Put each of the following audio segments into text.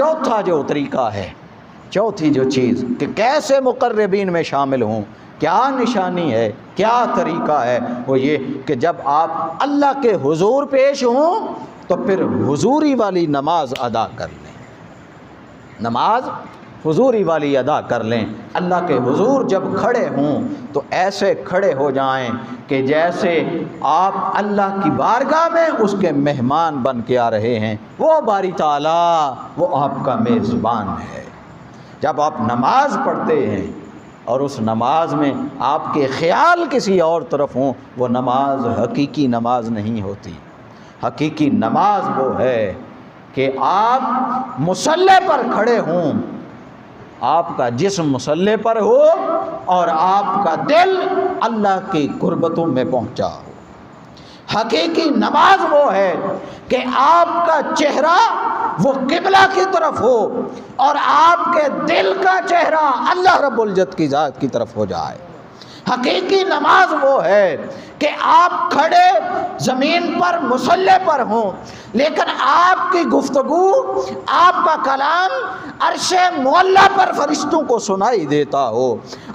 چوتھا جو طریقہ ہے، چوتھی جو چیز کہ کیسے مقربین میں شامل ہوں، کیا نشانی ہے، کیا طریقہ ہے، وہ یہ کہ جب آپ اللہ کے حضور پیش ہوں تو پھر حضوری والی نماز ادا کر لیں، نماز حضوری والی ادا کر لیں۔ اللہ کے حضور جب کھڑے ہوں تو ایسے کھڑے ہو جائیں کہ جیسے آپ اللہ کی بارگاہ میں اس کے مہمان بن کے آ رہے ہیں، وہ باری تعالیٰ وہ آپ کا میزبان ہے۔ جب آپ نماز پڑھتے ہیں اور اس نماز میں آپ کے خیال کسی اور طرف ہوں، وہ نماز حقیقی نماز نہیں ہوتی۔ حقیقی نماز وہ ہے کہ آپ مصلی پر کھڑے ہوں، آپ کا جسم مصلی پر ہو اور آپ کا دل اللہ کی قربتوں میں پہنچا ہو۔ حقیقی نماز وہ ہے کہ آپ کا چہرہ وہ قبلہ کی طرف ہو اور آپ کے دل کا چہرہ اللہ رب العزت کی ذات کی طرف ہو جائے۔ حقیقی نماز وہ ہے کہ آپ کھڑے زمین پر مصلی پر ہوں، لیکن آپ کی گفتگو، آپ کا کلام عرش معلیٰ پر فرشتوں کو سنائی دیتا ہو۔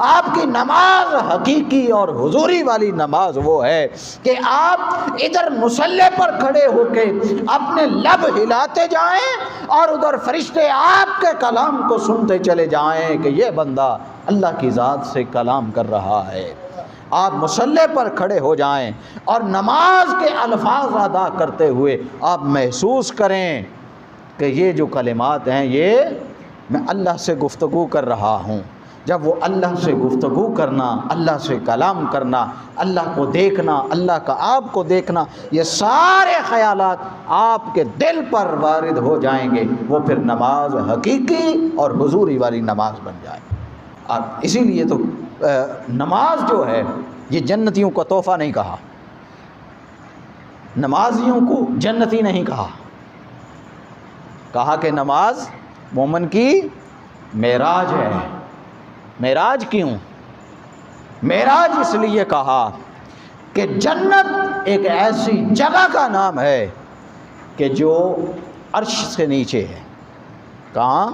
آپ کی نماز حقیقی اور حضوری والی نماز وہ ہے کہ آپ ادھر مصلی پر کھڑے ہو کے اپنے لب ہلاتے جائیں اور ادھر فرشتے آپ کے کلام کو سنتے چلے جائیں کہ یہ بندہ اللہ کی ذات سے کلام کر رہا ہے۔ آپ مصلی پر کھڑے ہو جائیں اور نماز کے الفاظ ادا کرتے ہوئے آپ محسوس کریں کہ یہ جو کلمات ہیں یہ میں اللہ سے گفتگو کر رہا ہوں۔ جب وہ اللہ سے گفتگو کرنا، اللہ سے کلام کرنا، اللہ کو دیکھنا، اللہ کا آپ کو دیکھنا، یہ سارے خیالات آپ کے دل پر وارد ہو جائیں گے، وہ پھر نماز حقیقی اور حضوری والی نماز بن جائے۔ اور اسی لیے تو نماز جو ہے یہ جنتیوں کا تحفہ نہیں کہا، نمازیوں کو جنتی نہیں کہا، کہا کہ نماز مومن کی معراج ہے۔ معراج کیوں؟ معراج اس لیے کہا کہ جنت ایک ایسی جگہ کا نام ہے کہ جو عرش سے نیچے ہے۔ کہاں؟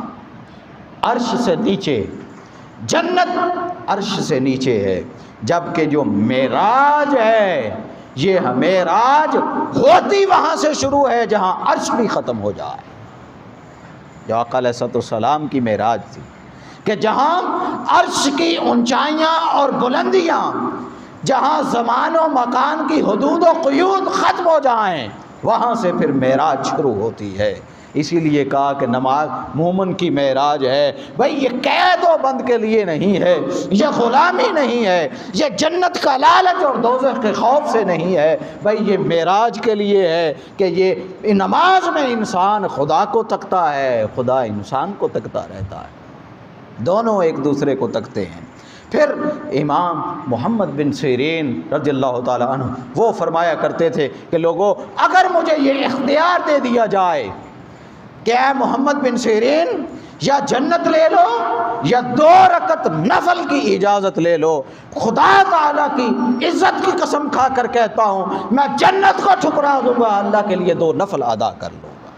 عرش سے نیچے۔ جنت عرش سے نیچے ہے، جبکہ جو معراج ہے یہ معراج ہوتی وہاں سے شروع ہے جہاں عرش بھی ختم ہو جائے۔ جو آقا علیہ السلام کی معراج تھی کہ جہاں عرش کی اونچائیاں اور بلندیاں، جہاں زمان و مکان کی حدود و قیود ختم ہو جائیں، وہاں سے پھر معراج شروع ہوتی ہے۔ اسی لیے کہا کہ نماز مومن کی معراج ہے۔ بھائی یہ قید و بند کے لیے نہیں ہے، یہ غلامی نہیں ہے، یہ جنت کا لالچ اور دوزخ کے خوف سے نہیں ہے، بھائی یہ معراج کے لیے ہے کہ یہ نماز میں انسان خدا کو تکتا ہے، خدا انسان کو تکتا رہتا ہے، دونوں ایک دوسرے کو تکتے ہیں۔ پھر امام محمد بن سیرین رضی اللہ تعالیٰ عنہ وہ فرمایا کرتے تھے کہ لوگوں اگر مجھے یہ اختیار دے دیا جائے کہ اے محمد بن سیرین یا جنت لے لو یا 2 رکعت نفل کی اجازت لے لو، خدا تعالیٰ کی عزت کی قسم کھا کر کہتا ہوں میں جنت کو ٹھکرا دوں گا، اللہ کے لیے 2 نفل ادا کر لوں گا۔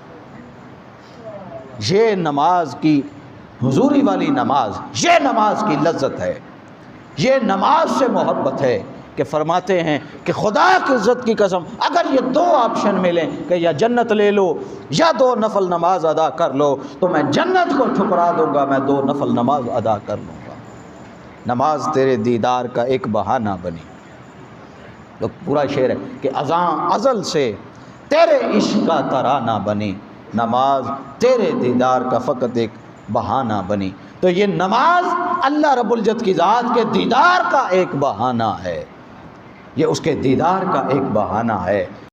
یہ نماز کی حضوری والی نماز، یہ نماز کی لذت ہے، یہ نماز سے محبت ہے کہ فرماتے ہیں کہ خدا کی عزت کی قسم اگر یہ 2 آپشن ملیں کہ یا جنت لے لو یا 2 نفل نماز ادا کر لو تو میں جنت کو ٹھکرا دوں گا، میں 2 نفل نماز ادا کر لوں گا۔ نماز تیرے دیدار کا ایک بہانہ بنی، تو پورا شعر ہے کہ ازاں ازل سے تیرے عشق کا ترانہ بنی، نماز تیرے دیدار کا فقط ایک بہانہ بنی۔ تو یہ نماز اللہ رب العزت کی ذات کے دیدار کا ایک بہانہ ہے، یہ اس کے دیدار کا ایک بہانہ ہے۔